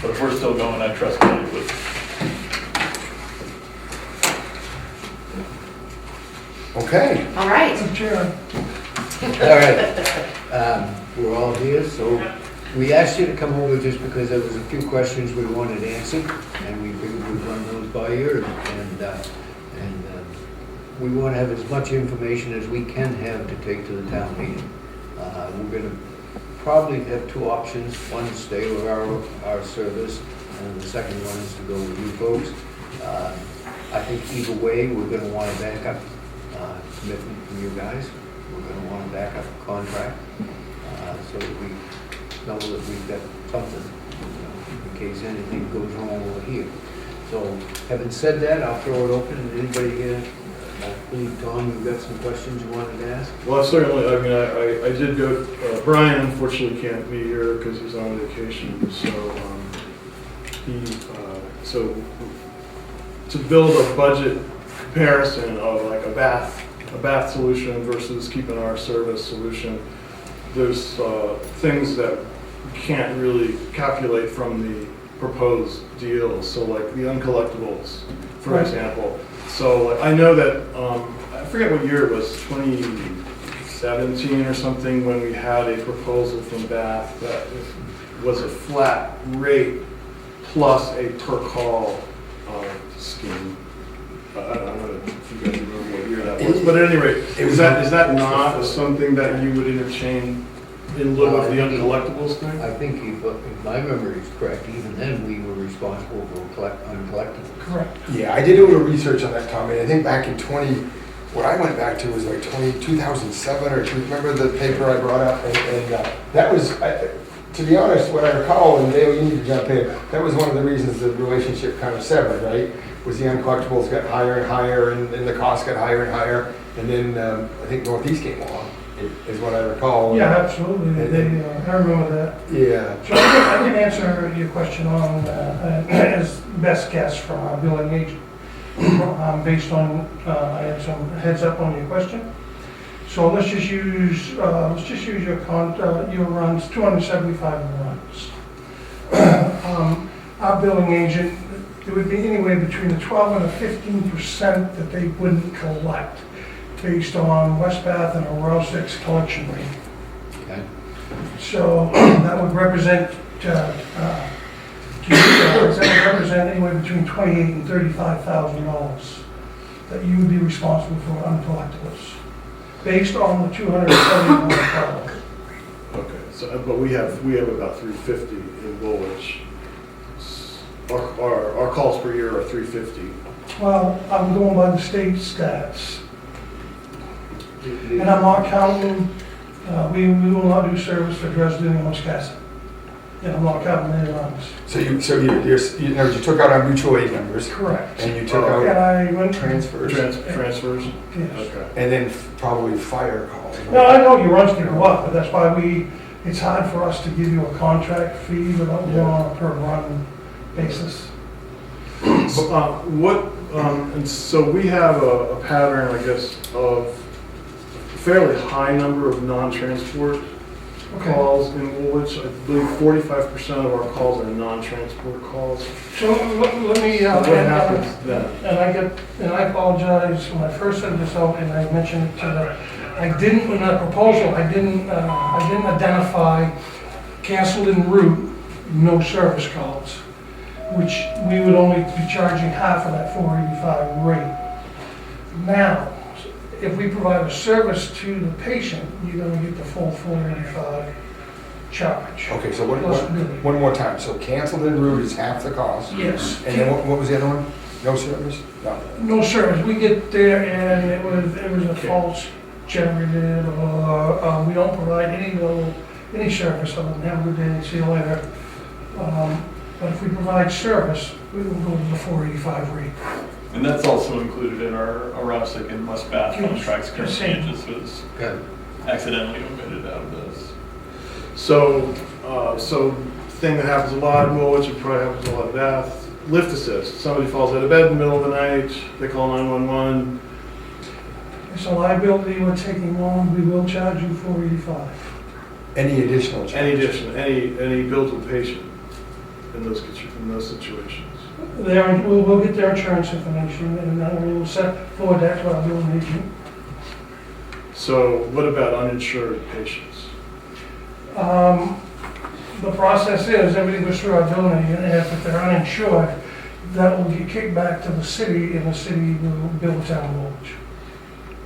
But if we're still going, I trust Kelly with. Okay. All right. All right. We're all here, so we asked you to come over just because there was a few questions we wanted answered, and we figured we'd run those by you, and we want to have as much information as we can have to take to the town meeting. We're going to probably have two options. One is stay with our service, and the second one is to go with you folks. I think either way, we're going to want a backup commitment from you guys. We're going to want a backup contract so that we know that we've got something, in case anything goes wrong over here. So, having said that, I'll throw it open. Anybody here? I believe, Tom, you've got some questions you wanted to ask? Well, certainly, I mean, I did go, Brian unfortunately can't be here because he's on vacation, so to build a budget comparison of like a bath solution versus keeping our service solution, there's things that you can't really calculate from the proposed deals. So like the uncollectibles, for example. So like, I know that, I forget what year it was, 2017 or something, when we had a proposal from Bath that was a flat rate plus a per call scheme. I don't know if you guys remember what year that was, but at any rate, is that not something that you would entertain in lieu of the uncollectibles thing? I think if my memory is correct, even then we were responsible for uncollectibles. Correct. Yeah, I did a little research on that, Tom, and I think back in what I went back to was like 2007, or remember the paper I brought up? And that was, to be honest, what I recall, and Dale, you need to jump in, that was one of the reasons the relationship kind of severed, right? Was the uncollectibles got higher and higher, and the costs got higher and higher, and then I think Northeast came along, is what I recall. Yeah, absolutely. I remember that. Yeah. So I can answer your question on as best guess from our billing agent. Based on, I had some heads up on your question. So let's just use your runs, 275 runs. Our billing agent, it would be anywhere between a 12 and a 15% that they wouldn't collect, based on West Bath and a Row 6 collection rate. Okay. So that would represent anywhere between $28,000 and $35,000 that you would be responsible for uncollectibles, based on the 271 calls. Okay, so, but we have about 350 in Woolwich. Our calls per year are 350. Well, I'm going by the state stats, and I'm not counting, we will not do service for Dresden and Wisconsin. And I'm not counting any runs. So you took out our mutual aid numbers. Correct. And you took And out I went, transfers. Transfers? yes. Okay. And then probably fire calls. No, I know your runs can go up, but that's why it's hard for us to give you a contract fee without going on a per run basis. And so we have a pattern, I guess, of a fairly high number of non-transport Okay. calls in Woolwich. I believe 45% of our calls are non-transport calls. So let me, What happens then? and I apologize when I first sent this out and I mentioned it to I didn't, in that proposal, I didn't identify canceled en route, no service calls, which we would only be charging half of that 485 rate. Now, if we provide a service to the patient, you're gonna get the full 485 charge. Okay, so Plus billing. one more time. So canceled en route is half the cost. Yes. And then what was the other one? No service? No. No service, we get there and it was a false generated, or we don't provide any service other than have a good day, see you later. But if we provide service, we will go to the 485 rate. And that's also included in our Aroostook and West Bath contracts currently. It just was Good. accidentally omitted out of this. So thing that happens a lot in Woolwich, it probably happens a lot in Bath, lift assist. Somebody falls out of bed in the middle of the night, they call 911. It's a liability we're taking on, we will charge you $485. Any additional charge? Any bill to the patient. in those situations? We'll get their insurance information, and then we'll forward that to our billing agent. So what about uninsured patients? The process is, everything goes through our billing agent, and if they're uninsured, that will get kicked back to the city, and the city will bill the town of Woolwich.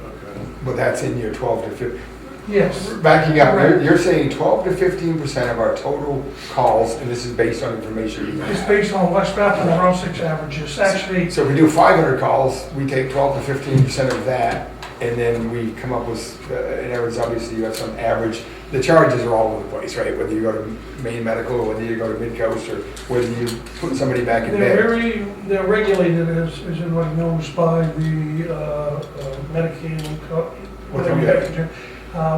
Okay. But that's in your 12 to 15. Yes. Backing up, Right. you're saying 12 to 15% of our total calls, and this is based on information you It's have. based on West Bath and around 6 averages. Actually, So if we do 500 calls, we take 12 to 15% of that, and then we come up with, in other words, obviously you have some average. The charges are all over the place, right? Whether you go to Maine Medical, or whether you go to Mid-Coast, or whether you put somebody back in bed. they're regulated, as everybody knows, by the Medicaid and whatever you have to do.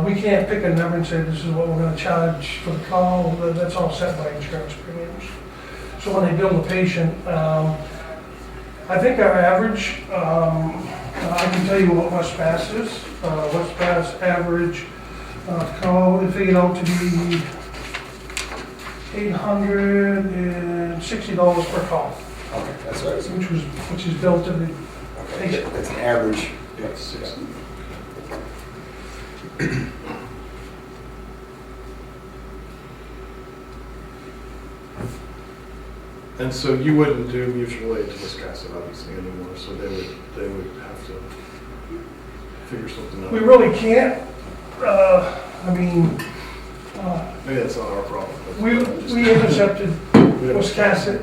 We can't pick a number and say this is what we're gonna charge for the call. That's all set by insurance premiums. So when they bill the patient, I think our average, I can tell you what West Bath is. West Bath's average call, they figured out to be $860 per call, Okay, that's what I was, which is billed to the okay, patient. that's an average. That's 60. And so you wouldn't do mutual aid to Wisconsin obviously anymore, so they would have to figure something out. We really can't, Maybe that's not our problem. but- we intercepted We don't- Wiscasset,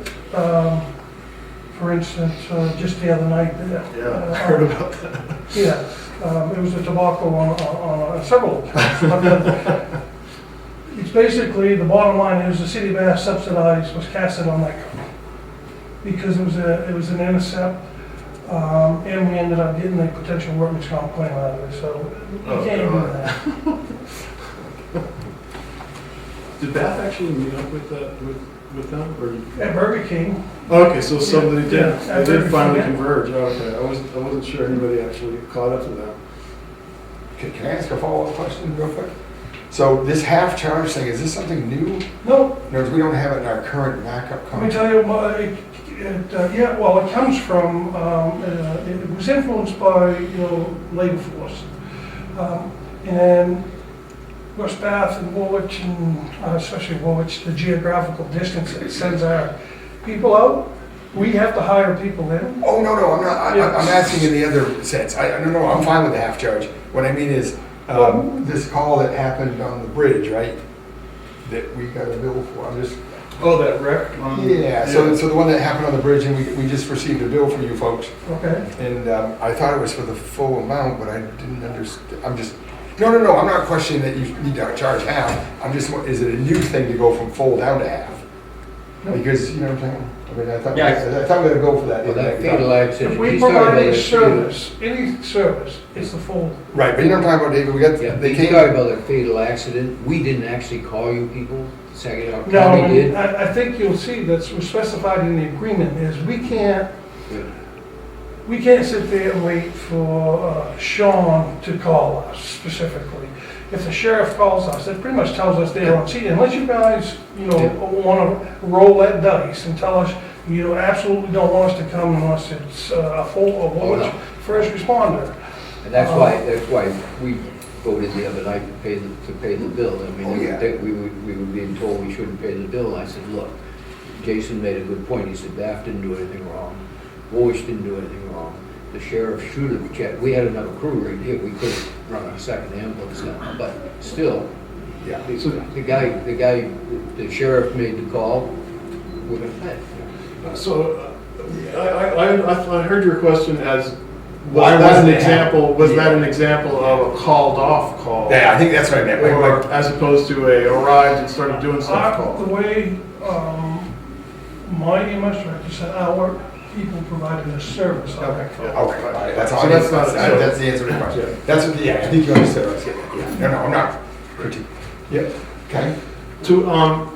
for instance, just the other night. Yeah, I heard about that. Yeah, it was a tobacco on several accounts. It's basically, the bottom line is the city of Bath subsidized Wiscasset on that company because it was an intercept, and we ended up getting a potential workman's comp claim out of it, so we Oh, can't do God. that. Did Bath actually meet up with them, or? At Burger King, Okay, so somebody did, Yeah, they did finally yeah. converge, okay, I wasn't sure anybody actually caught up to them. Can I ask a follow-up question real quick? So this half charge thing, is this something new? no, No, we don't have it in our current backup let me contract. tell you, it comes from, it was influenced by, labor force. And West Bath and Woolwich, and especially Woolwich, the geographical distance that sends our people out, we have to hire people in. Oh, no, I'm not, Yeah. I'm asking in the other sense. No, I'm fine with the half charge. What I mean is, this call that happened on the bridge, right? That we got a bill for, I'm just, Oh, that wreck? yeah, so the one that happened on the bridge, and we just received a bill from you folks. Okay, And I thought it was for the full amount, but I didn't understand, no, I'm not questioning that you need to charge half. I'm just, is it a new thing to go from full down to half? No. Because, you know what I'm saying? I mean, I thought we Yeah. had to go for that. Well, that fatal accident. if we he's talking provide about a that- service, any service, it's the full. Right, but you know what I'm talking about, David? We got, Yeah, they he's came. talking about that fatal accident. We didn't actually call you people, Saginaw No, County did. I think you'll see that's specified in the agreement is we can't sit there and wait for Sean to call us specifically. If the sheriff calls us, it pretty much tells us they're on scene, unless you guys, want to roll that dice and tell us you absolutely don't want us to come unless it's a full, Oh, no. first responder. And that's why we voted the other night to pay the bill. I mean, Oh, yeah. we were being told we shouldn't pay the bill. I said, look, Jason made a good point. He said, Bath didn't do anything wrong. Woolwich didn't do anything wrong. The sheriff should have checked. We had another crew right here. We could have run a second ambulance now, but still, Yeah. the sheriff made the call. We're gonna pay. So, I heard your question as, Why was that wasn't an it example, was that Yeah. an example of a called off call? Yeah, I think that's what I meant. Or as opposed to arrived and started doing stuff The call? way my EMS director said, our people provided a service on that call. Okay, all right, that's all. So I that's need. not- That's the answer to the question. Yeah. That's what, I think you understood what I was getting at. Yeah. No, I'm not critiquing. Yep, okay. To,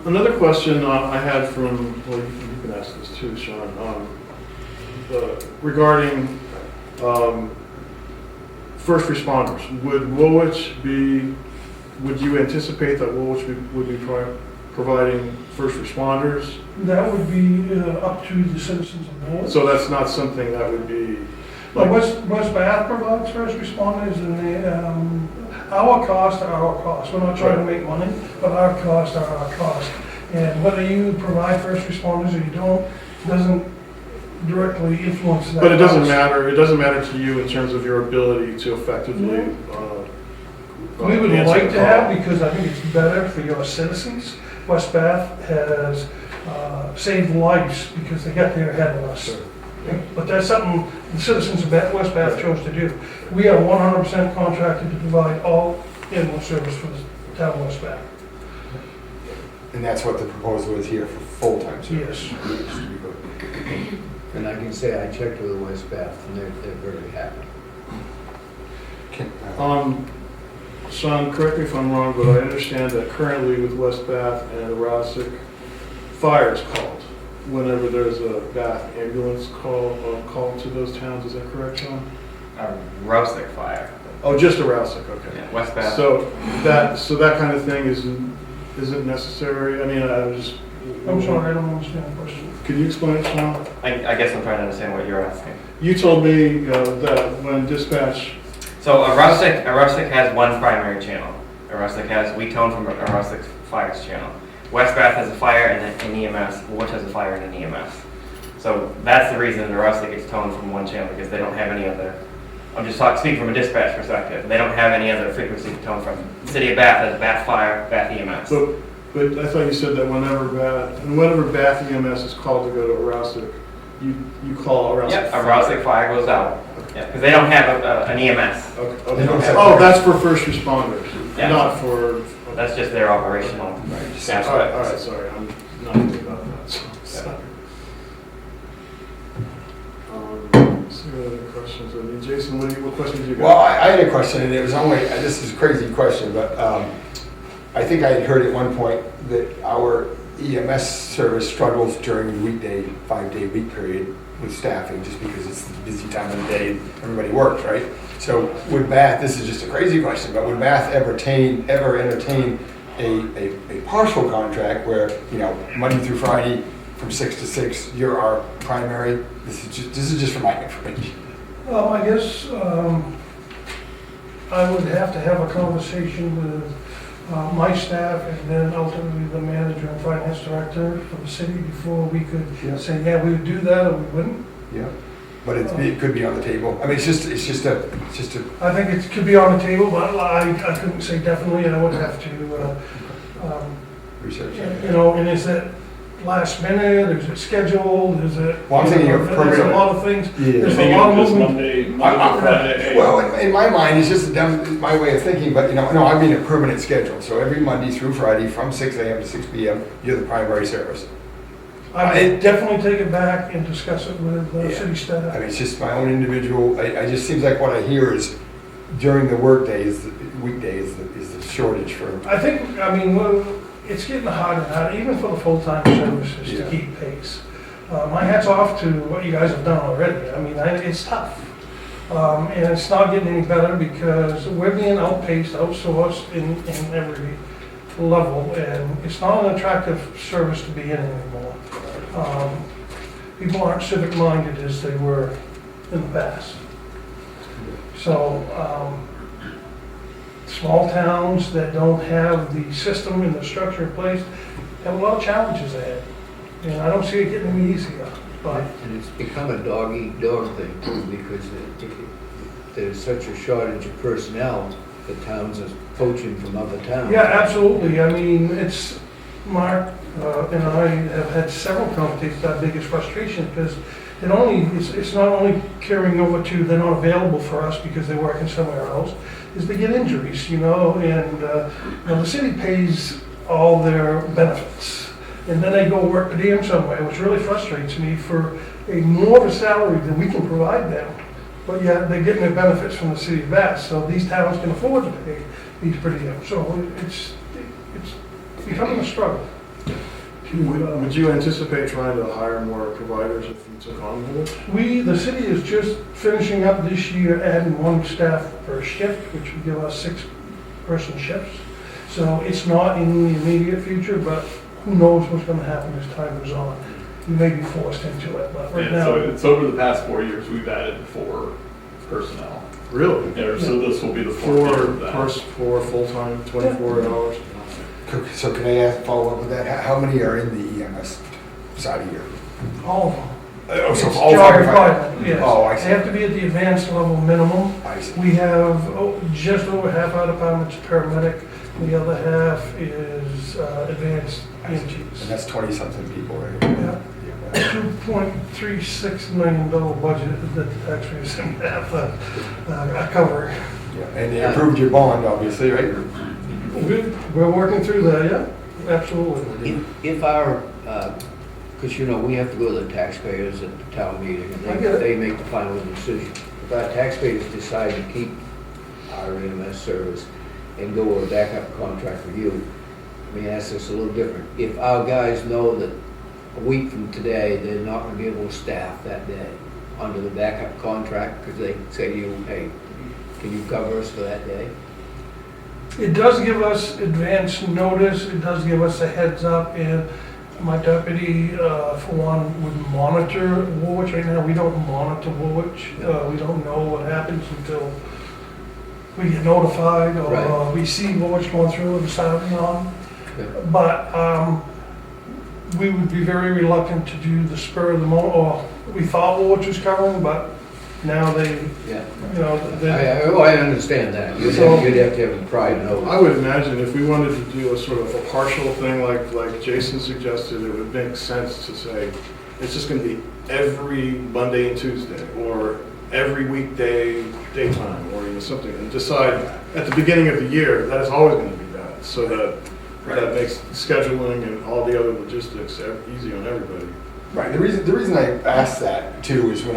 another question I had from, well, you can ask this too, Sean, regarding, first responders. Would you anticipate that Woolwich would be providing first responders? That would be up to the citizens of Woolwich. So that's not something that would be, But West Bath provides first responders, and our costs are our costs. We're not trying to make money, but our costs are our costs. And whether you provide first responders or you don't, doesn't directly influence that. but it doesn't cost. matter, it doesn't matter to you in terms of your ability to effectively, We would answer like the to have, call. because I think it's better for your citizens. West Bath has saved lives because they got there ahead of us. But that's something the citizens of West Bath chose to do. We are 100% contracted to provide all ambulance service for the town of West Bath. And that's what the proposal is here for full-time service. Yes. And I can say I checked with the West Bath, and they're very happy. Sean, correct me if I'm wrong, but I understand that currently with West Bath and Rouseck, fire is called whenever there's a Bath ambulance call to those towns, is that correct, Sean? Rouseck fire. Oh, just a Rouseck, okay. Yeah, West Bath. So that kind of thing isn't necessary, I mean, I was just. I'm sorry, I don't understand the question. Could you explain it, Sean? I guess I'm trying to understand what you're asking. You told me that when dispatch, So a Rouseck has one primary channel. We tone from a Rouseck fire's channel. West Bath has a fire and an EMS, Woolwich has a fire and an EMS. So that's the reason the Rouseck gets toned from one channel, because they don't have any other, I'm just speaking from a dispatch perspective, they don't have any other frequency to tone from. The city of Bath has Bath Fire, Bath EMS. but I thought you said that whenever Bath EMS is called to go to a Rouseck, you call a Rouseck. Yep, a Rouseck fire goes out. Yeah, because they don't have an EMS. Okay. They don't have- Oh, that's for first responders, Yeah. not for. That's just their operational All aspect. right, sorry, I'm not thinking about that, so, sorry. Let's see what other questions, I mean, Jason, what questions you got? Well, I had a question, and it was only, this is a crazy question, but I think I had heard at one point that our EMS service struggles during the weekday, 5-day week period with staffing, just because it's the busy time of the day, and everybody works, right? So would Bath, this is just a crazy question, but would Bath ever entertain a partial contract where, Monday through Friday from 6 to 6, you're our primary? This is just for my information. Well, I guess I would have to have a conversation with my staff and then ultimately the manager and finance director for the city before we could Yeah. say, yeah, we would do that or we wouldn't. Yeah. But it could be on the table. I mean, it's just a. I think it could be on the table, but I couldn't say definitely, and I would have to, Research. and is it last minute, is it scheduled, is it? Well, I'm thinking of There's a permanent. lot of things. Yeah. There's a Thinking lot of of just movement. Monday to Friday. Well, in my mind, it's just my way of thinking, but no, I mean a permanent schedule. So every Monday through Friday from 6 a.m. to 6 p.m., you're the primary service. I would definitely take it back and discuss it with Yeah. city I staff. mean, it's just my own individual, I just seems like what I hear is during the workdays, weekdays, is the shortage for. Well, it's getting harder and harder, even for the full-time services to Yeah. keep pace. My hat's off to what you guys have done already. It's tough. And it's not getting any better because we're being outpaced, outsourced in every level, and it's not an attractive service to be in anymore. People aren't civic-minded as they were in the past. So, small towns that don't have the system and the structure in place have a lot of challenges ahead. And I don't see it getting any easier, but. And it's become a dog-eat-dog thing too, because there's such a shortage of personnel, the towns are poaching from other towns. Yeah, absolutely. It's, Mark and I have had several conversations. Our biggest frustration because it's not only carrying over to they're not available for us because they're working somewhere else, is they get injuries, and the city pays all their benefits. And then they go work per diem somewhere, which really frustrates me for more of a salary than we can provide them. But yet they're getting their benefits from the city of Bath, so these towns can afford to pay these per diem. So it's becoming a struggle. Would you anticipate trying to hire more providers if you took on Woolwich? The city is just finishing up this year, adding one staff per shift, which would give us 6-person shifts. So it's not in the immediate future, but who knows what's gonna happen as time goes on. We may be forced into it, but right And so now, it's over the past 4 years, we've added 4 personnel. Really? Yeah, so this will be the 4th year of that. Four full-time, 24 hours? So can I follow up with that? How many are in the EMS side of here? all of them. Oh, so It's all job firefighters? requirement, yes. Oh, I They see. have to be at the advanced level minimum. I see. We have just over half our department's paramedic, the other half is advanced And EMTs. that's 20-something people, right? Yeah. Yeah. $2.36 million budget that the taxpayers have cover. Yeah. And they approved your bond, obviously, right? We're working through that, yeah, absolutely. If our, because you know, we have to go to the taxpayers at the town meeting, and I get it. they make the final decision. If our taxpayers decide to keep our EMS service and go with a backup contract with you, let me ask this a little different. If our guys know that a week from today, they're not gonna be able to staff that day under the backup contract, because they say to you, hey, can you cover us for that day? It does give us advance notice, it does give us a heads up, and my deputy, for one, would monitor Woolwich. Right now, we don't monitor Woolwich. We don't know what happens until we get notified or Right. we see Woolwich going through and signing on. Yeah. But we would be very reluctant to do the spur of the moment, or we thought Woolwich was covering, but now they, Yeah. you know, they, I understand that. You'd So- have to have a prior notice. I would imagine if we wanted to do a sort of a partial thing like Jason suggested, it would make sense to say, it's just gonna be every Monday and Tuesday, or every weekday daytime, or something, and decide at the beginning of the year, that is always gonna be that, so that makes scheduling and all the other logistics easy on everybody. Right, the reason I asked that too is when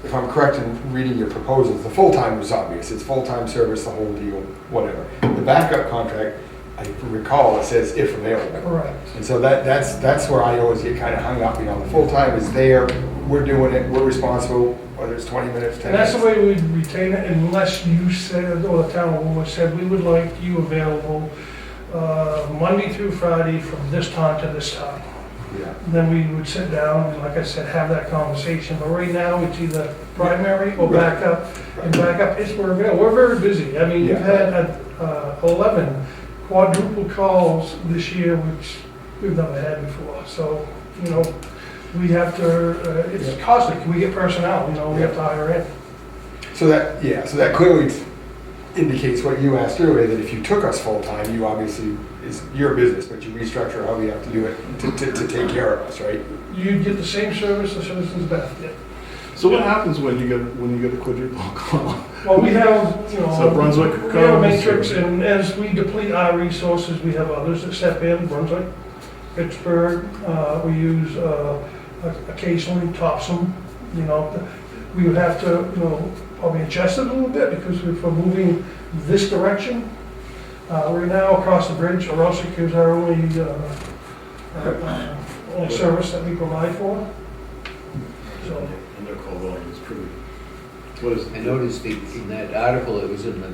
if I'm correct in reading your proposals, the full-time was obvious, it's full-time service, the whole deal, whatever. The backup contract, I recall, it says if available. correct. And so that's where I always get kind of hung up, you know, the full-time is there, we're doing it, we're responsible, whether it's 20 minutes, 10 And that's minutes. the way we'd retain it unless you said, or the town of Woolwich said, we would like you available Monday through Friday from this time to this time. Yeah. Then we would sit down and, like I said, have that conversation. But right now, it's either primary or backup. And backup is we're available. We're very busy. I mean, we've had 11 quadruple calls this year, which we've never had before. So, you know, we have to, it's costly. We get personnel, you know, we have to hire in. So that clearly indicates what you asked earlier, that if you took us full-time, you obviously, is your business, but you restructure how we have to do it to take care of us, right? You'd get the same service the citizens Bath get. So what happens when you get a quadruple call? Well, we have, you know. So Brunswick We have a comes- matrix, and as we deplete our resources, we have others that step in, Brunswick, Pittsburgh, we use occasionally Topsom, you know. We would have to, you know, probably adjust it a little bit, because if we're moving this direction, right now across the bridge, Aroostook is our only service that we provide for. So, And their call volume is pretty, what is it? I noticed in that article, it was in the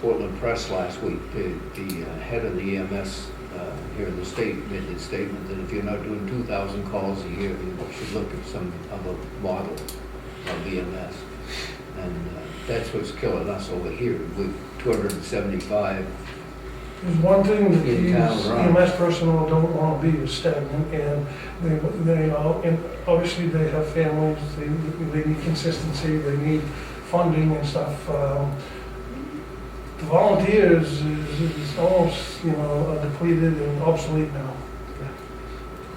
Portland Press last week, the head of the EMS here in the state made a statement that if you're not doing 2,000 calls a year, you should look at some other model of EMS. And that's what's killing us over here with 275. there's one thing that In these town, right. EMS personnel don't want to be is stagnant, and they, and obviously they have families, they need consistency, they need funding and stuff. The volunteers is almost, you know, depleted and obsolete now.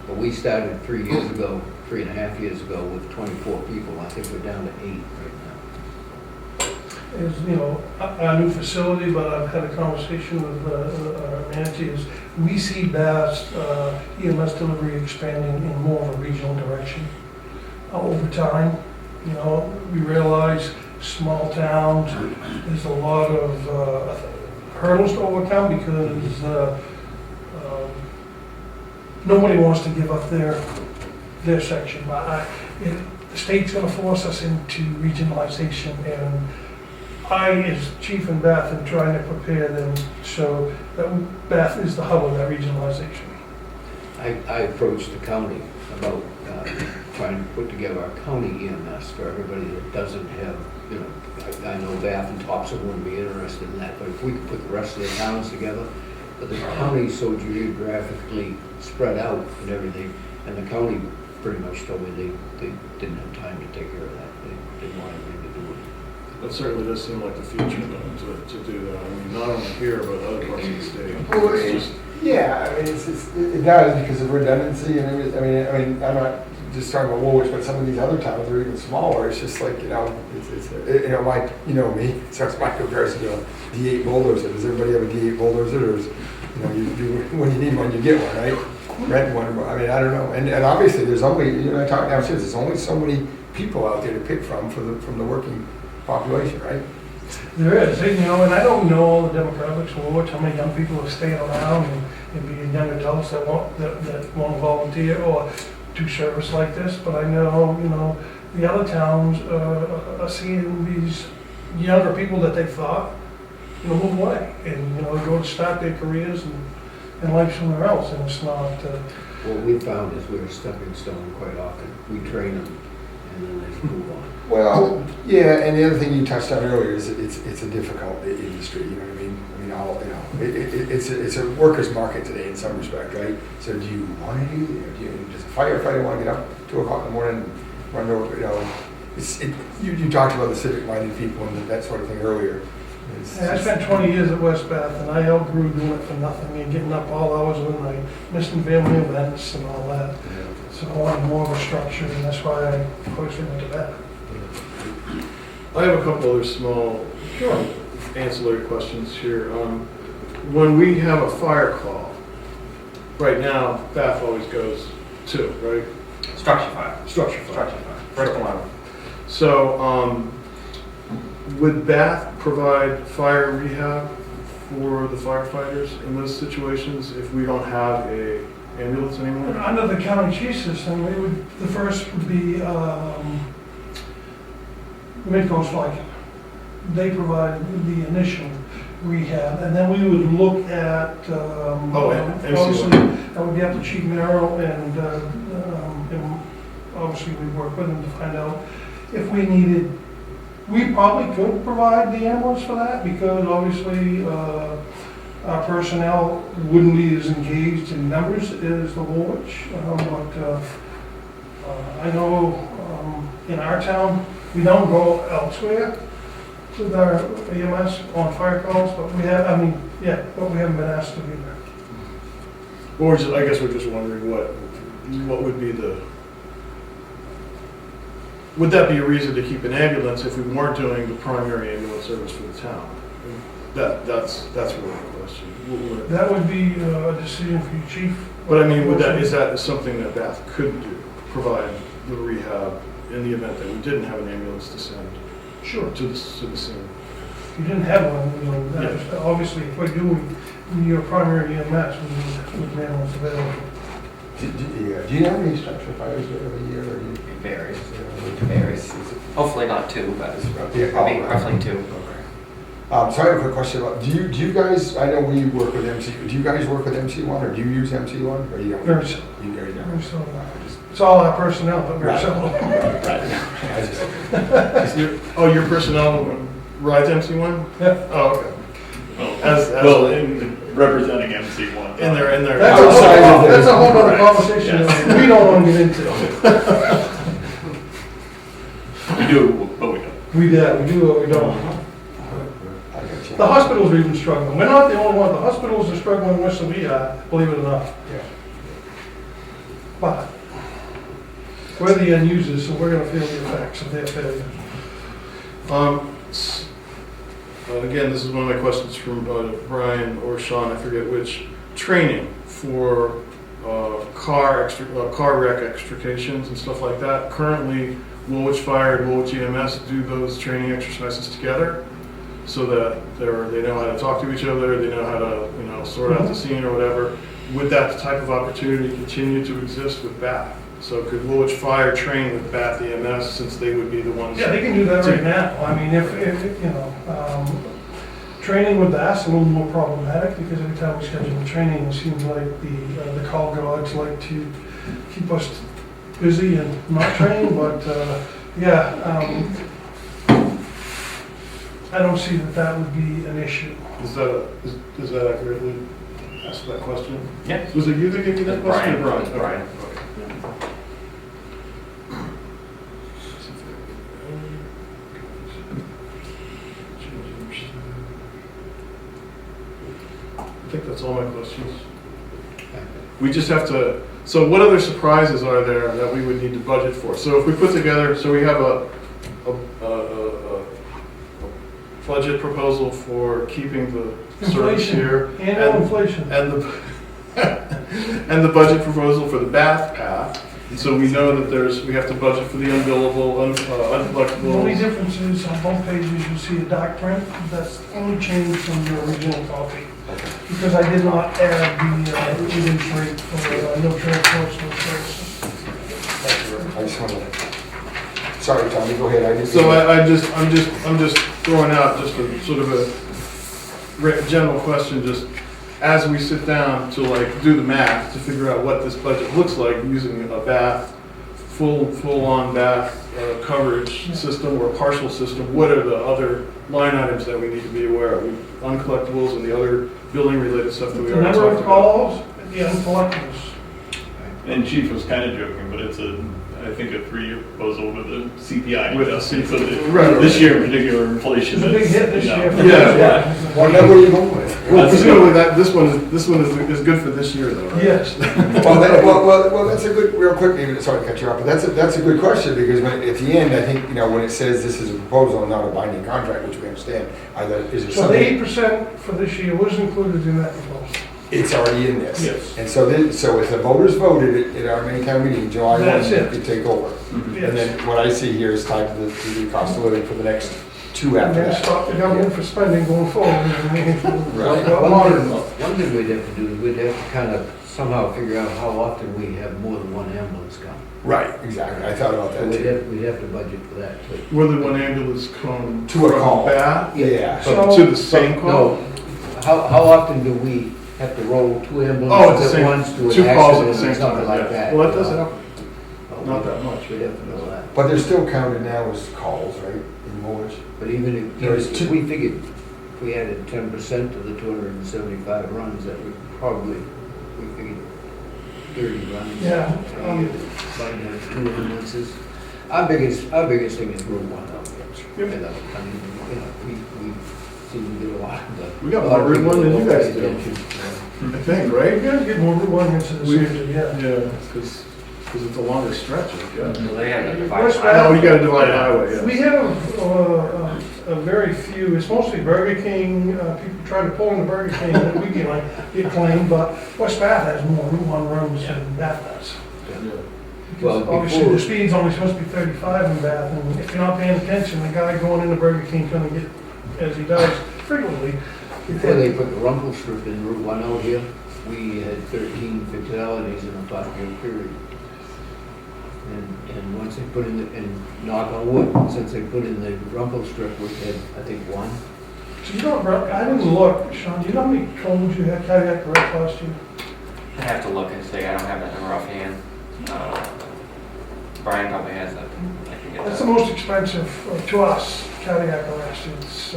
But we started 3 years ago, 3.5 years ago with 24 people. I think we're down to 8 right now. Is, you know, our new facility, but I've had a conversation with Nancy, is we see Bath's EMS delivery expanding in more of a regional direction over time. You know, we realize small towns, there's a lot of hurdles to overcome, because nobody wants to give up their section. But the state's gonna force us into regionalization, and I, as chief in Bath, am trying to prepare them so that Bath is the hub of that regionalization. I approached the county about trying to put together a county EMS for everybody that doesn't have, you know, I know Bath and Topsom wouldn't be interested in that, but if we could put the rest of the towns together, but the county's so geographically spread out and everything, and the county pretty much told me they didn't have time to take care of that. They wanted me to do it. That certainly does seem like the future though, to do that. I mean, not only here, but other parts of the state. Well, It's just- Yeah, I mean, it does because of redundancy and everything. I mean, I'm not just talking about Woolwich, but some of these other towns are even smaller. It's just like, you know, you know me, so it's my comparison to a D8 bulldozer. Does everybody have a D8 bulldozer, or is, you know, when you need one, you get one, right? Rent one. I mean, I don't know. And obviously, there's only, you know, I talk downstairs. There's only so many people out there to pick from the working population, right? There is, you know, and I don't know all the demographics of Woolwich, how many young people are staying around and being young adults that want volunteer or do service like this, but I know, you know, the other towns are seeing these younger people that they thought, you know, move away and, you know, go to start their careers and life somewhere else, and it's not. What we found is we're a stepping stone quite often. We train them and then they move on. Well, yeah, and the other thing you touched on earlier is it's a difficult industry. You know what I mean? I mean, it's a workers' market today in some respect, right? So, do you want to does a firefighter want to get up 2 o'clock in the morning and run over? You know, you talked about the civic-minded people and that sort of thing earlier. I spent 20 years at West Bath, and I outgrew doing it for nothing and getting up all hours of the night, missing family events and all that. So I wanted more of a structure, and that's why I closely went to Bath. I have a couple other small ancillary questions here. When we have a fire call, right now, Bath always goes to, right? Structure fire. Structure fire. Structure fire. First alarm. So, would Bath provide fire rehab for the firefighters in those situations if we don't have a ambulance anymore? Under the county chief system, the first would be Midcoast Viking. They provide the initial rehab, and then we would look at, MC1. obviously, that would be up to Chief Merrill, and obviously we work with them to find out if we needed, we probably could provide the ambulance for that, because obviously our personnel wouldn't be as engaged in numbers as the Woolwich, but I know in our town, we don't go elsewhere with our EMS on fire calls, but we have, but we haven't been asked to do that. Or just, I guess we're just wondering what would be would that be a reason to keep an ambulance if we weren't doing the primary ambulance service for the town? That's really the question. That would be a decision for you, chief. But I mean, is that something that Bath could do, provide the rehab in the event that we didn't have an ambulance to send? Sure. To the scene. If you didn't have one, you know, that obviously, if we're doing your primary EMS, we would ambulance available. Do you know how many structure fires there every year? Or It varies. It varies. Hopefully not 2, but it's Yeah, probably right. roughly 2. So I have a quick question about, do you guys, I know we work with MC, do you guys work with MC1 or do you use MC1 or you don't? Very seldom. You very don't? Very seldom. It's all our personnel, but very Right. seldom. I just- Your personnel rides MC1? Yeah. Oh, okay. Well, in representing MC1. In their. That's a whole other Right. conversation Yes. that we don't want to get into. We do, but we don't. We do what we don't. I got you. The hospitals are even struggling. We're not the only one. The hospitals are struggling worse than we are, believe it or not. Yeah. But we're the end users, so we're going to feel the effects of their failure. Again, this is one of my questions from Brian or Sean, I forget which. Training for car wreck extrications and stuff like that. Currently, Woolwich Fire and Woolwich EMS do those training exercises together, so that they know how to talk to each other, they know how to sort out the scene or whatever. Would that type of opportunity continue to exist with Bath? So could Woolwich Fire train with Bath EMS, since they would be the ones? Yeah, they can do that right now. I mean, if Training with that's a little more problematic because every time we schedule a training, it seems like the call gods like to keep us busy and not train, but, I don't see that would be an issue. Is that accurately asked that question? Yeah. Was it you that gave me that question? or Brian. Brian. Brian. Okay. I think that's all my questions. We just have to, so what other surprises are there that we would need to budget for? So if we put together, so we have a budget proposal for keeping the service Inflation, here. annual and- inflation. And the, and the budget proposal for the Bath path. And so we know that we have to budget for the unbillable, The only uncollectibles. difference is on both pages, you see a doc print, that's only changed from your original copy. Because I did not add the reduced rate for no transports, no services. I just want to, sorry, Tommy, go ahead. I didn't- So I'm just throwing out just a sort of a general question, just as we sit down to like do the math to figure out what this budget looks like using a Bath, full-on Bath coverage system or partial system, what are the other line items that we need to be aware of? Uncollectibles and the other building-related stuff that we The already number talked of about. calls, the uncollectibles. And Chief was kind of joking, but it's I think a 3-year proposal with a CPI With the adjustment. So that Right. this year in particular, inflation It's a big is, hit this you know, year. Yeah. What number are you going with? Well, presumably this one is good for this year though, right? Yes. Well, that's a good, real quick, David, sorry to cut you off, but that's a good question, because at the end, I think, when it says this is a proposal and not a binding contract, which we understand, is there So the something, 8% for this year was included in that proposal. it's already in this? Yes. And so if the voters voted at our many town meeting, July 1, That's it. you take over. And Yes. then what I see here is tied to the cost of living for the next two And after then that. stop the government for spending going forward. Right. One thing we'd have to do is we'd have to kind of somehow figure out how often we have more than one ambulance come. Right, exactly, I thought about So that too. we'd have to budget for that too. More than one ambulance come To a from call. Bath Yeah. So- to the same call? No, how often do we have to roll two Oh, at the ambulances same, at once to an two calls at accident the or same something time, like yeah. that? Well, that you does know? happen, But not that much. We'd have to know that. But they're still counted now as calls, right, in Woolwich? But even There's if two- we figured, if we added 10% of the 275 runs, that would probably, we figured 30 runs. Yeah, a year, might have two ambulances. Our biggest thing is Route 1 out there. Yep. You know, I mean, we seem to get a lot of the. We got a lot more of Route 1 people than you don't guys pay do. attention, I think, right? You guys get more Route 1 into the We- city, yeah. Yeah, because it's a longer stretch, I guess. So they have a West divided Bath- Oh, you got a divided highway, yes. We have a very few, it's mostly Burger King, people try to pull in the Burger King that we get claimed, but West Bath has more Route 1 runs than Bath does. Yeah. Well, Because obviously before- the speed's only supposed to be 35 in Bath, and if you're not paying attention, the guy going into Burger King's gonna get, as he does frequently. Before they put the rumble strip in Route 1 out here, we had 13 fatalities in a 5-year period. And once they put in the, and knock on wood, since they put in the rumble strip, we've had, I think, one. So you don't, I didn't look, Sean, do you know how many cones you had cardiac arrest last year? I have to look and see, I don't have that number offhand. Brian probably has that. I can get That's the that. most expensive to us, cardiac arrest. It's,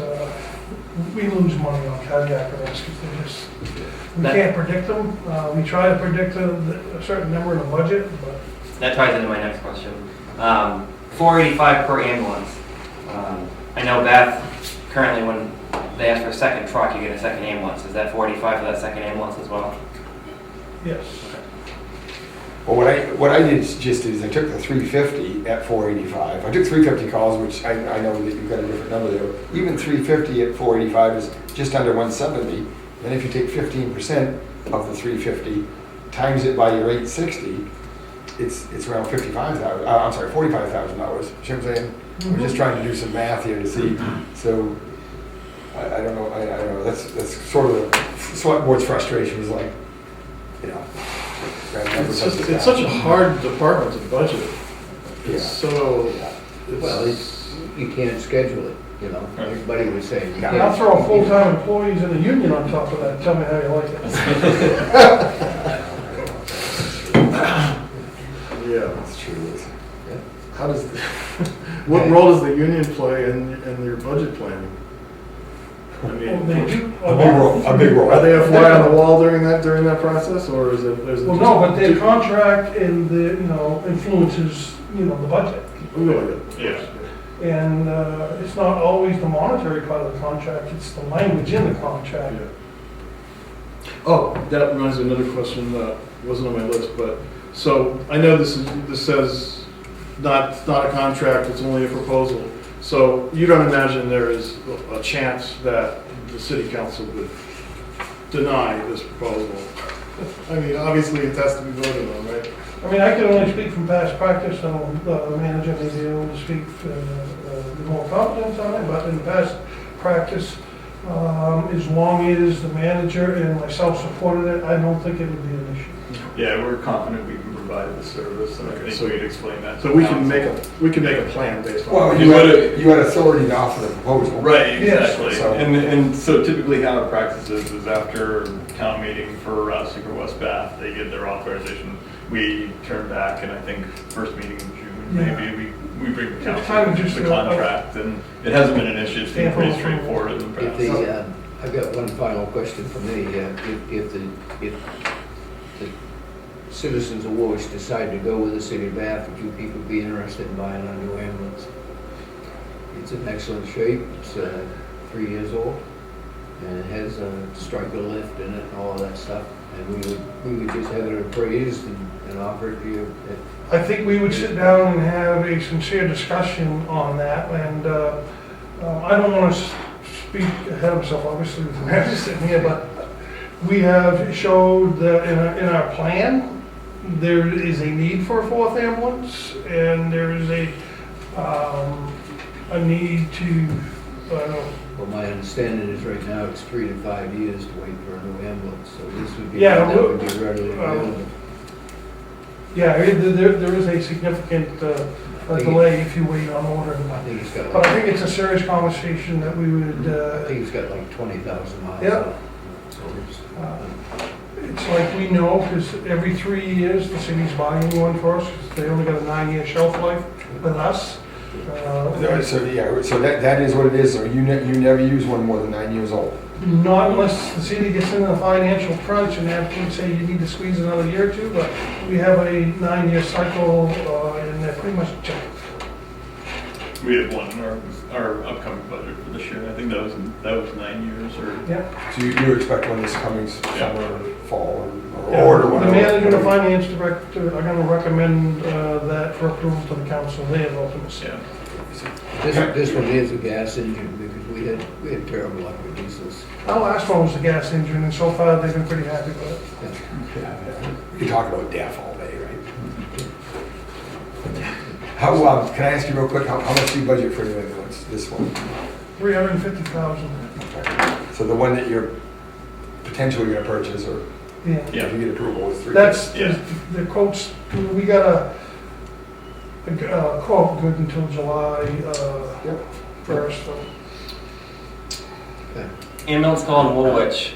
we lose money on cardiac arrest because they just, we That- can't predict them. We try to predict a certain number in a budget, but That ties into my next question. 485 per ambulance. I know Bath, currently when they ask for a second truck, you get a second ambulance. Is that 485 for that second ambulance as well? yes. Well, what I did just is I took the 350 at 485. I took 350 calls, which I know that you've got a different number there. Even 350 at 485 is just under 170. Then if you take 15% of the 350, times it by your 860, it's around 55,000. I'm sorry, $45,000. You know what I'm saying? We're just trying to do some math here to see. So I don't know. I don't know. That's sort of the select board's frustration is like, you know. It's such a hard department to budget. Yeah. It's so, Well, you can't schedule it. you know, everybody was saying. you And I'll can't- throw full-time employees in a union on top of that, tell me how you like it. Yeah. That's true. Yeah. How does, what role does the union play in your budget planning? I Well, mean, they do A big role, a big role. are they a fly on the wall during that process, or is it? Well, no, but their contract and the, influences, the budget. Really? Yeah. And it's not always the monetary part of the contract, it's the language in the contract. Yeah. Oh, that reminds me of another question that wasn't on my list, but, so, I know this says, it's not a contract, it's only a proposal. So, you don't imagine there is a chance that the city council would deny this proposal? I mean, obviously, it has to be voted on, right? I mean, I can only speak from past practice, and the manager may be able to speak with more confidence on it, but in past practice, as long as the manager and myself supported it, I don't think it would be an issue. Yeah, we're confident we can provide the service, and I Okay, think so- we'd explain that. to So we the can council. make a plan based on. Well, You you would've- had authority to offer the proposal. Right, Yes. exactly. So- And so typically how it practices is after town meeting for Rouseck or West Bath, they get their authorization. We turn back, and I think first meeting in June, Yeah. maybe, we bring the It's council kind of just the a- contract, and it hasn't been an issue, it's been Stamp pretty of approval. straightforward in the If past. the, I've got one final question for me. If the citizens of Woolwich decide to go with the city of Bath, would you people be interested in buying a new ambulance? It's in excellent shape, it's 3 years old, and it has a striker lift in it and all of that stuff. And we would just have it appraised and offer it to you. I think we would sit down and have a sincere discussion on that, and I don't want to speak ahead of myself, obviously, with the manager sitting here, but we have showed that in our plan, there is a need for a fourth ambulance, and there is a need to, Well, my understanding is right now it's 3 to 5 years to wait for a new ambulance, so this would be, Yeah, that would be readily available. yeah, there is a significant delay if you wait on ordering I one. think it's got But I like, think it's a serious conversation that we would, I think it's got like 20,000 miles. Yeah. on it. So it's, it's like we know, because every 3 years, the city's buying one for us, 'cause they only got a 9-year shelf life with us. So, yeah, so that is what it is, so you never use one more than 9 years old. Not unless the city gets into the financial crunch and have to say you need to squeeze another year or two, but we have a 9-year cycle, and they're pretty much checked. We have one in our upcoming budget for this year, I think that was 9 years, or, Yeah. So you expect one this coming summer, fall, or Yeah, order the one? manager and the finance director are gonna recommend that for approval to the council, they have ultimate say. yeah. This one is a gas engine because we had terrible luck with diesels. Our last one was the gas engine, and so far they've been pretty happy with it. Yeah, we can talk about DEF all day, right? How, can I ask you real quick, how much do you budget for a new ambulance, this one? 350,000, So the one that you're potentially gonna purchase, or yeah. Yeah. if you get approval, is 350? That's, Yeah. the quotes, we got a quote good until July Yep. 1st, so. Ambulance call in Woolwich,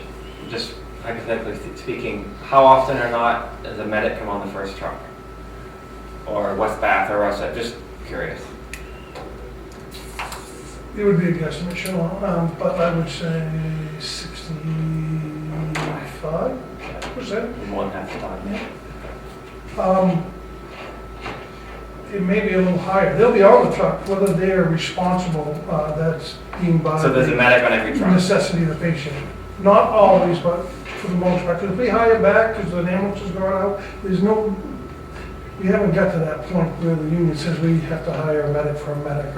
just hypothetically speaking, how often or not does a medic come on the first truck? Or West Bath or Russet, just curious. It would be a guesstimate, but I would say 65%. More than half the time. It may be a little higher. They'll be on the truck, whether they're responsible, that's being by So there's a the medic on every truck. necessity of the patient. Not always, but for the most part. Because if we hire back, because the ambulance is going out, we haven't got to that point where the union says we have to hire a medic for a medic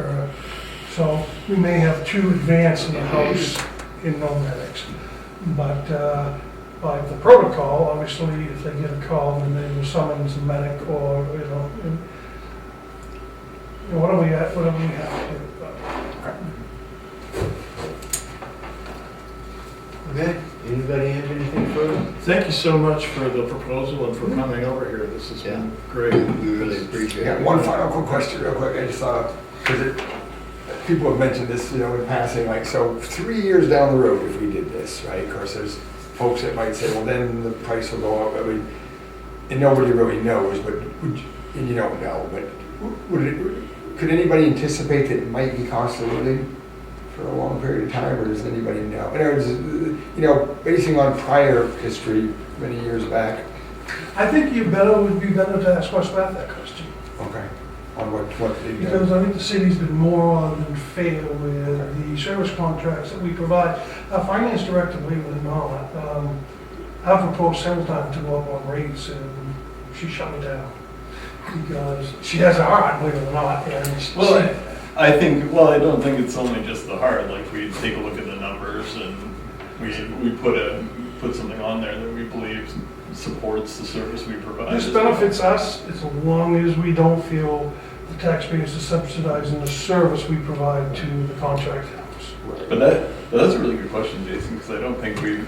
so we may have 2 advance in the house and no medics. But by the protocol, obviously, if they get a call, then they will summons a medic or, whatever we have to do. Okay, anybody have anything further? Thank you so much for the proposal and for coming over here, this has been great. We really appreciate Yeah, it. one final quick question, real quick, I just thought, because people have mentioned this, you know, in passing, like, so 3 years down the road, if we did this, right? Of course, there's folks that might say, well, then the price will go up. I mean, and nobody really knows, but and you don't know, but could anybody anticipate that it might be cost of living for a long period of time, or does anybody know? In other words, you know, basing on prior history, many years back. I think would be better to ask West Bath that question. Okay. On what they've done. Because I think the city's been more than fair with the service contracts that we provide. Our finance director, believe it or not, I've proposed several times to go up on rates, and she shut me down. Because she has a heart, believe it or not, and Well, I think, well, I don't think it's only just the heart, like, we take a look at the numbers and we put something on there that we believe supports the service we provide. this as well. benefits us as long as we don't feel the taxpayers are subsidizing the service we provide to the contract house. But that's a really good question, Jason, because I don't think we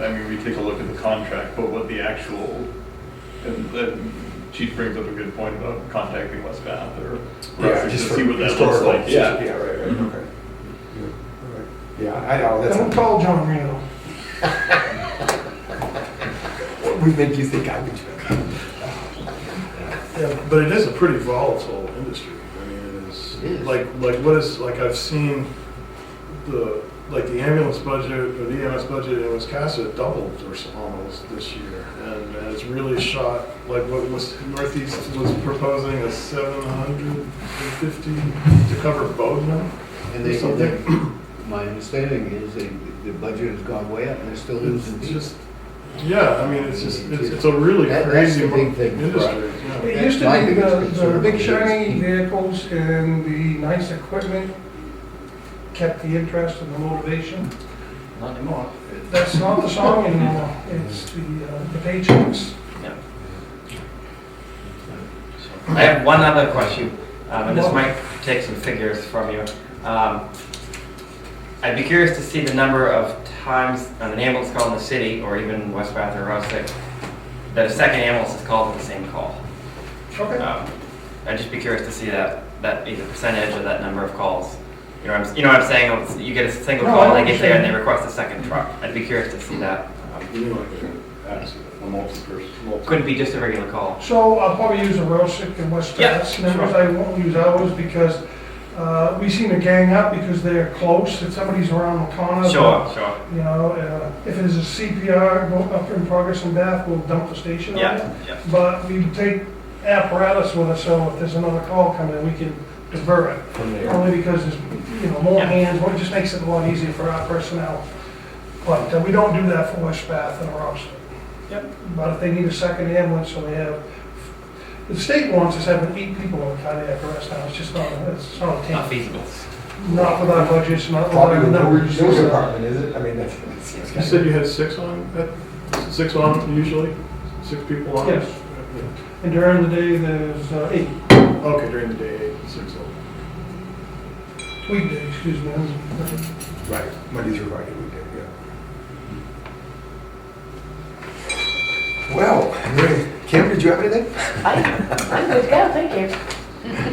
take a look at the contract, but what the actual, and Chief brings up a good point about contacting West Bath or Yeah, to just for see what that looks historical. like. Yeah. Yeah, right, Mhm. okay. Yeah, right. Yeah, I know, Don't that's, call John Reno. what would make you think I would? Yeah, but it is a pretty volatile industry. I mean, It is. like what is, like I've seen the ambulance budget or the EMS budget in Wisconsin doubled or so almost this year. And it's really shot, like what was Northeast was proposing a 750 to cover Bozeman And or they, something. my understanding is the budget has gone way up and they're still losing It's people. just, yeah, I mean, it's a really That's crazy the big thing for us. industry. Yeah. It used to My be biggest the concern big is- shiny vehicles and the nice equipment kept the interest and the motivation. Not anymore. That's not the song anymore, it's the paychecks. Yeah. I have one other question, and this might take some figures from you. I'd be curious to see the number of times on an ambulance call in the city, or even West Bath or Rouseck, that a second ambulance is called with the same call. Okay. I'd just be curious to see that either percentage or that number of calls. You know what I'm saying? You get a single No, call, I they get there and they understand. request a second truck. I'd be curious to see that. You mean like an accident, a multi-person? Couldn't be just a regular call. So I'll probably use a Rosick and West Yeah, Bath's numbers, sure. I won't use ours because we seem to gang up because they're close, if somebody's around the corner. Sure. You know, if there's a CPR going up in progress in Bath, we'll dump the station on it. Yeah. But we take apparatus with us, so if there's another call coming, we can divert it. From there. Only because there's, more Yeah. hands, well, it just makes it a lot easier for our personnel. But we don't do that for West Bath and Rouseck. Yep. But if they need a second ambulance, so they have, the state wants us having 8 people in cardiac arrest now, it's just not, it's not Not attainable. feasible. Not with our budgets, not with Probably our the numbers. news department, is it? I mean, that's. You said you had 6 on usually? 6 people on? Yes. And during the day, there's 8 Okay, during the day, 6 on. weekdays, excuse me. Right, Monday through Friday weekend, yeah. Well, Kim, did you have anything? I'm good to go, thank you.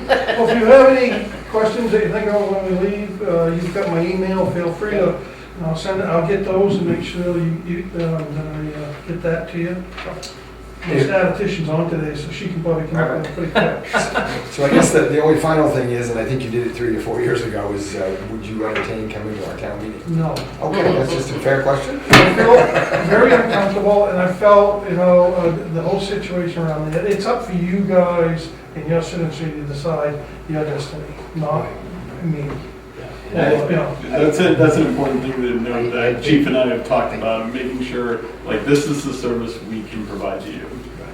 Well, if you have any questions that you think of when we leave, you've got my email, feel free to, I'll get those and make sure that I get that to you. The statistician's on today, so she can probably come up with it pretty quick. So I guess the only final thing is, and I think you did it 3 to 4 years ago, is would you entertain coming to our town meeting? No. Okay, that's just a fair question. I felt very uncomfortable, and I felt, the whole situation around it, it's up for you guys and your citizenry to decide your destiny, not me. That's an important thing to note that Chief and I have talked about, making sure, like, this is the service we can provide to you,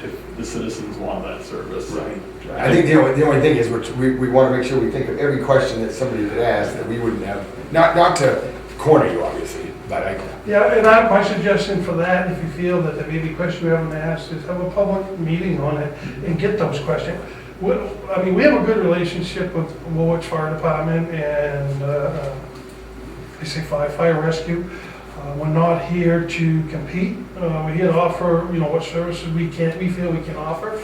if the citizens want that service. Right. I think the only thing is, we want to make sure we think of every question that somebody could ask that we wouldn't have, not to corner you, obviously, but Yeah, and my suggestion for that, if you feel that there may be questions we haven't asked, is have a public meeting on it and get those questions. We have a good relationship with Woolwich Fire Department and, I say fire rescue. We're not here to compete. We're here to offer, what services we feel we can offer.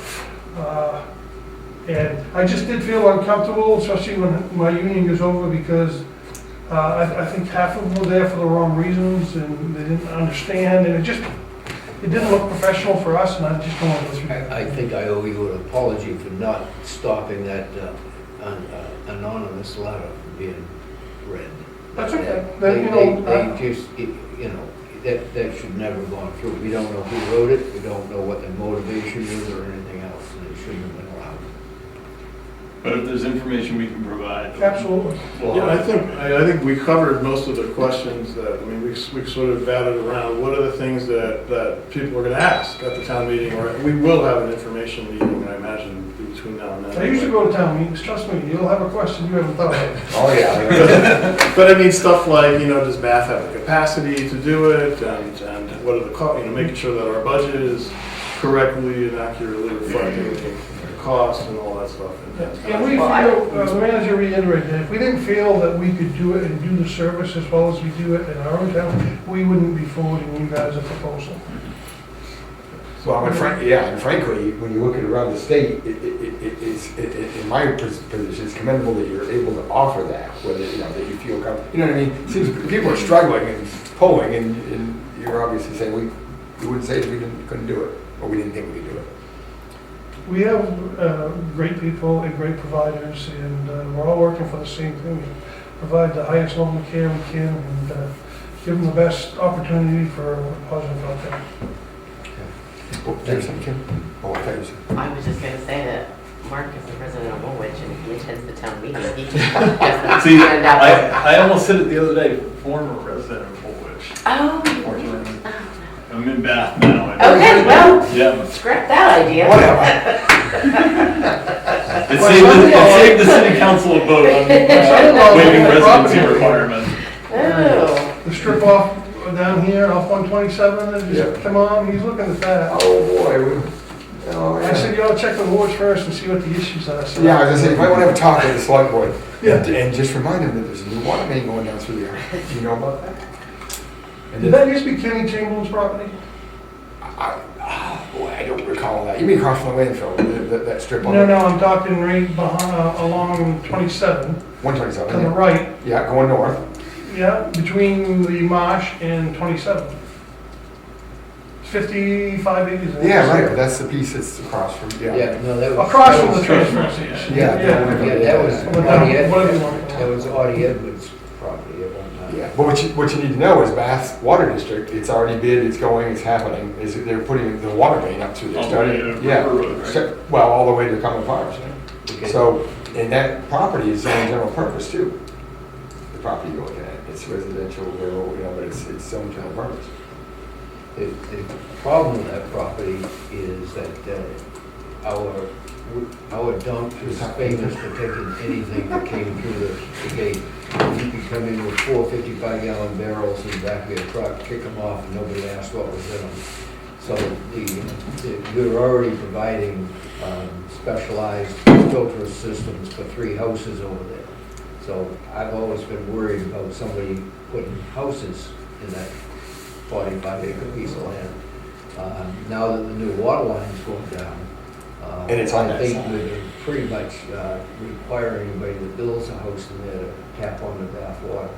And I just did feel uncomfortable, especially when my union is over, because I think half of them were there for the wrong reasons, and they didn't understand, and it didn't look professional for us, and I just don't want to go through that. I think I owe you an apology for not stopping that anonymous letter from being read. That's okay. They, Then, you know, they just, that should never have gone through. We don't know who wrote it, we don't know what their motivation is or anything else, and it shouldn't have been allowed. But if there's information we can provide. Absolutely. Yeah, I think we covered most of the questions that, I mean, we sort of batted around. What are the things that people are gonna ask at the town meeting, or we will have an information meeting, I imagine, between now and then. I usually go to town meetings, trust me, you'll have a question you haven't thought of. Oh, yeah. But I mean, stuff like, does Bath have the capacity to do it, and what are the making sure that our budget is correctly and accurately reflecting the cost and all that stuff. And we feel, the manager reiterated, that if we didn't feel that we could do it and do the service as well as we do it in our own town, we wouldn't be forwarding you guys a proposal. Well, and frankly, when you look at around the state, it's, in my position, it's commendable that you're able to offer that, whether, that you feel comfortable. You know what I mean? It seems people are struggling and pulling, and you're obviously saying, we wouldn't say that we couldn't do it, or we didn't think we could do it. We have great people and great providers, and we're all working for the same thing. Provide the highest level of care we can, and give them the best opportunity for a positive outcome. Oh, there's something, Kim? Oh, I thought you said. I was just gonna say that Mark is the president of Woolwich and he attends the town meeting. He just doesn't See, find out. I almost said it the other day, former resident of Woolwich. Oh, Unfortunately. oh, I'm in Bath now. no. Okay, well, Yeah. scrap that idea. Whatever. It saved the city council a vote on waiving residency requirements. Oh, The strip off down here off 127, and just come on, he's looking at that. Oh, boy. Oh, I said, you ought to check the wards first and see what the issues are. So- Yeah, I was gonna say, you might wanna have a talk with the select board. Yeah. And just remind them that there's a new water main going down through there. Do you know about that? And Did that used to be Kenny Chamberlain's property? boy, I don't recall that. You mean across from the landfill, that strip on? No, I'm talking right behind, along 27, to 127, the yeah. right, Yeah, going north. yeah, between the marsh and 27. 55 acres. I think. Yeah, right, that's the piece that's across from, yeah. Yeah, no, that was. Across that from the was- transfer station. Yeah, Yeah, that was Whatever Audie you Edwards, want to call that it. was Audie Edwards' property at one time. Yeah, but what you need to know is Bath Water District, it's already bid, it's going, it's happening, they're putting the water main up through there. All the way starting- to yeah, River Road, right? Well, all the way to Common Farms. Okay. So, and that property is zoned general purpose too. The property you're looking at, it's residential, rural, but it's zoned general purpose. The problem with that property is that our dump is famous for taking anything that came through the gate. You could come in with 4 55-gallon barrels in the back of your truck, kick them off, and nobody asked what was in them. So we're already providing specialized filter systems for 3 houses over there. So I've always been worried about somebody putting houses in that 45-acre piece of land. Now that the new water line's going down. And it's on that I think side. we're pretty much requiring anybody that builds a house in there to tap on the Bath water.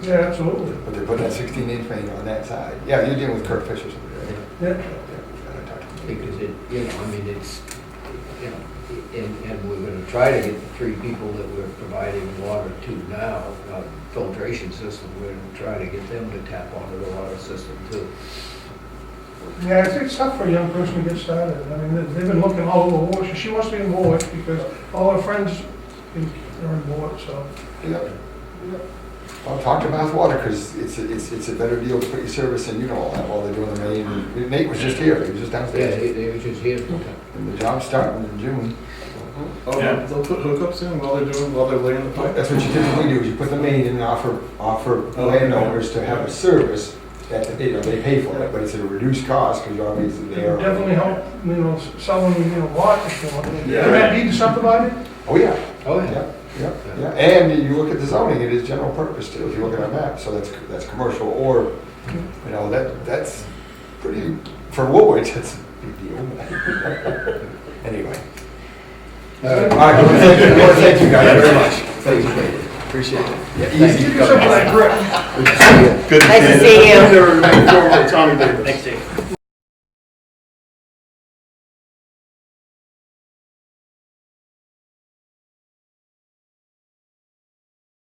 Yeah, absolutely. But they're putting that 16-inch main on that side. Yeah, you're dealing with Kirk Fisher. Yeah. Because it's, and we're gonna try to get the 3 people that we're providing water to now, filtration system, we're gonna try to get them to tap onto the water system too. Yeah, it's tough for a young person to get started. I mean, they've been looking all over Woolwich. She wants to be in Woolwich because all her friends are in Woolwich, so. Yeah. Well, talk to Bath Water, because it's a better deal to put your service in, all that while they're doing the main. Nate was just here, he was just Yeah, downstairs. they were just here. And the job's starting in June. Oh, Yeah. they'll put hookups in while they're laying the pipe? That's what you typically do, is you put the main in and offer landowners to have a service that, they pay for it, but it's at a reduced cost, because you're obviously It there. would definitely help, someone, water if you want. Yeah, Can that right. be subdivided? Oh, yeah. Oh, yeah. Yeah. And you look at the zoning, it is general purpose too, if you look at our map, so that's commercial or, that's pretty, for Woolwich, that's a big deal. Anyway. All right, thank you guys very much. Thank you. appreciate it. Yeah, Easy thank Give you. you some of that grit. Good Nice to see you. Never been former Tommy Davis. Thanks, Jake.